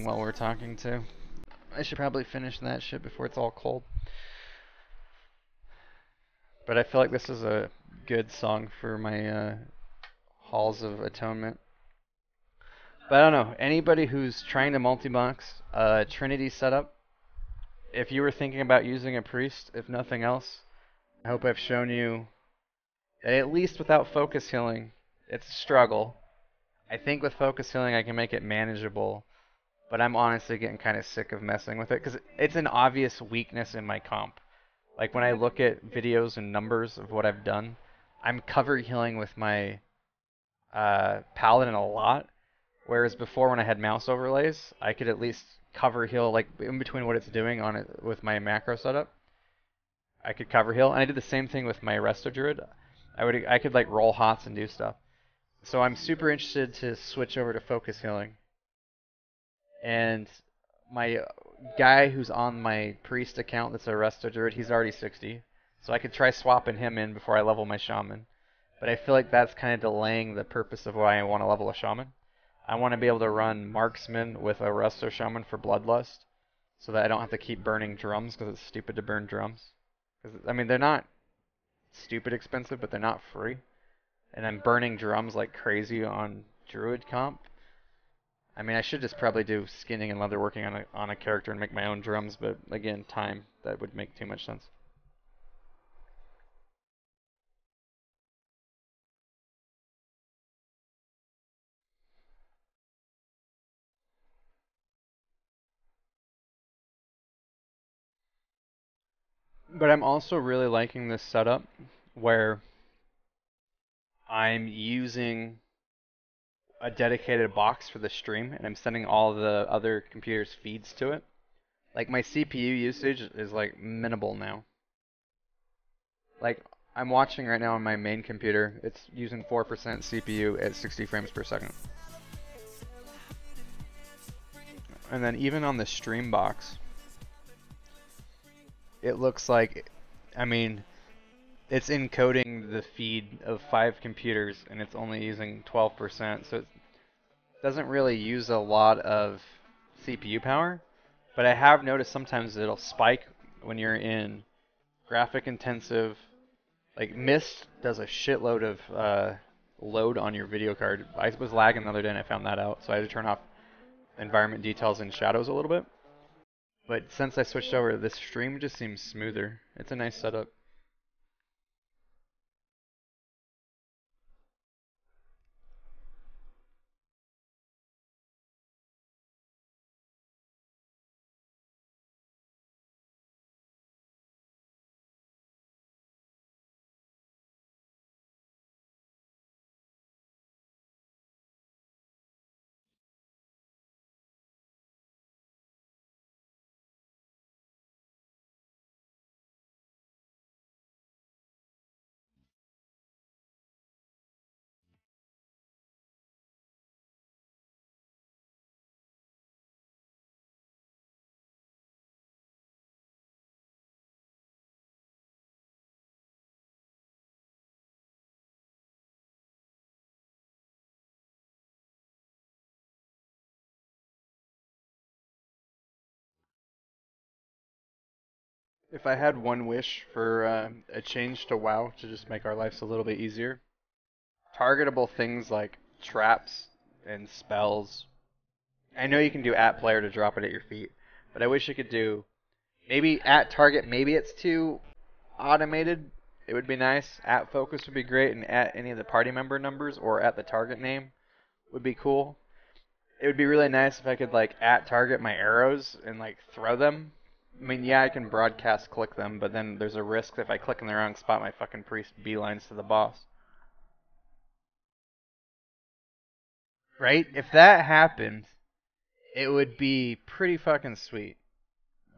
while we're talking too. I should probably finish that shit before it's all cold. But I feel like this is a good song for my Halls of Atonement. But I don't know. Anybody who's trying to multi-box Trinity setup, if you were thinking about using a priest, if nothing else, I hope I've shown you that at least without focus healing, it's a struggle. I think with focus healing I can make it manageable, but I'm honestly getting kind of sick of messing with it because it's an obvious weakness in my comp. Like when I look at videos and numbers of what I've done, I'm cover healing with my paladin a lot, whereas before when I had mouse overlays, I could at least cover heal like in between what it's doing on it with my macro setup. I could cover heal, and I did the same thing with my Resto Druid. I could like roll hots and do stuff. So I'm super interested to switch over to focus healing. And my guy who's on my priest account that's a Resto Druid, he's already 60. So I could try swapping him in before I level my shaman. But I feel like that's kind of delaying the purpose of why I want to level a shaman. I want to be able to run marksman with a Resto shaman for bloodlust, so that I don't have to keep burning drums because it's stupid to burn drums. I mean, they're not stupid expensive, but they're not free. And I'm burning drums like crazy on druid comp. I mean, I should just probably do skinning and leatherworking on a character and make my own drums, but again, time, that would make too much sense. But I'm also really liking this setup where I'm using a dedicated box for the stream and I'm sending all the other computers' feeds to it. Like my CPU usage is like minimal now. Like I'm watching right now on my main computer, it's using 4% CPU at 60 frames per second. And then even on the stream box, it looks like, I mean, it's encoding the feed of 5 computers and it's only using 12%, so it doesn't really use a lot of CPU power. But I have noticed sometimes it'll spike when you're in graphic intensive. Like Mist does a shitload of load on your video card. I was lagging the other day and I found that out, so I had to turn off environment details and shadows a little bit. But since I switched over, this stream just seems smoother. It's a nice setup. If I had one wish for a change to WoW to just make our lives a little bit easier, targetable things like traps and spells. I know you can do at player to drop it at your feet, but I wish you could do maybe at target. Maybe it's too automated. It would be nice. At focus would be great, and at any of the party member numbers or at the target name would be cool. It would be really nice if I could like at target my arrows and like throw them. I mean, yeah, I can broadcast click them, but then there's a risk that if I click in the wrong spot, my fucking priest beelines to the boss. Right? If that happened, it would be pretty fucking sweet.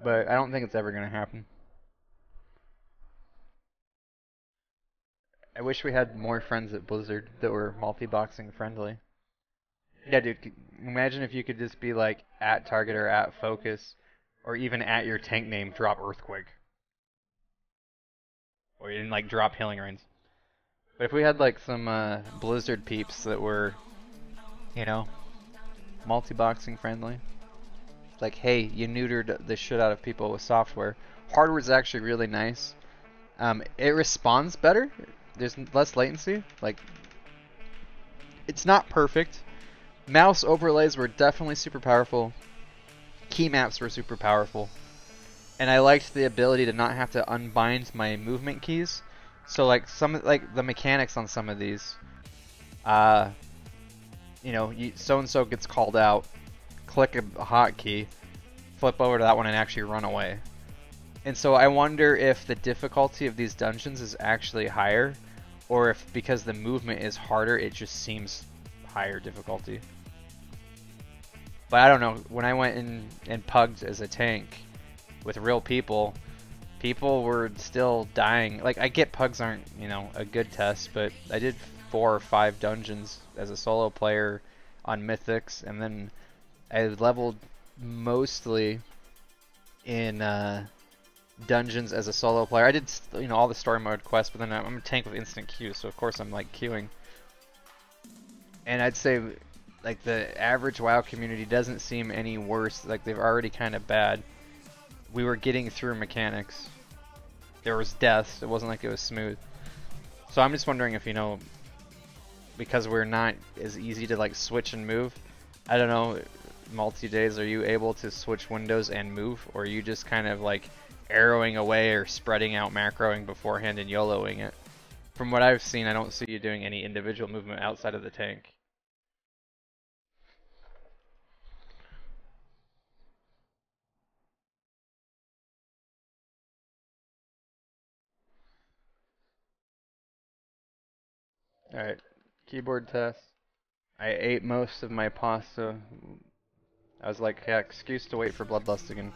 But I don't think it's ever gonna happen. I wish we had more friends at Blizzard that were multi-boxing friendly. Yeah, dude, imagine if you could just be like at target or at focus, or even at your tank name, drop Earthquake. Or you didn't like drop Healing Rains. But if we had like some Blizzard peeps that were, you know, multi-boxing friendly. like, hey, you neutered the shit out of people with software. Hardware is actually really nice. It responds better. There's less latency. Like, it's not perfect. Mouse overlays were definitely super powerful. Key maps were super powerful. And I liked the ability to not have to unbind my movement keys. So like like the mechanics on some of these, uh, so and so gets called out, click a hotkey, flip over to that one and actually run away. And so I wonder if the difficulty of these dungeons is actually higher, or if because the movement is harder, it just seems higher difficulty. But I don't know. When I went in and pugged as a tank with real people, people were still dying. Like, I get pugs aren't, a good test, but I did 4 or 5 dungeons as a solo player on Mythics, and then I leveled mostly in dungeons as a solo player. I did, all the story mode quests, but then I'm a tank with instant queue, so of course I'm like queuing. And I'd say like the average WoW community doesn't seem any worse. Like, they're already kind of bad. We were getting through mechanics. There was deaths. It wasn't like it was smooth. So I'm just wondering if, because we're not as easy to like switch and move. I don't know, multi-days, are you able to switch windows and move? Or are you just kind of like arrowing away or spreading out macroing beforehand and YOLOing it? From what I've seen, I don't see you doing any individual movement outside of the tank. Alright, keyboard test. I ate most of my pasta. I was like, yeah, excuse to wait for Bloodlust again.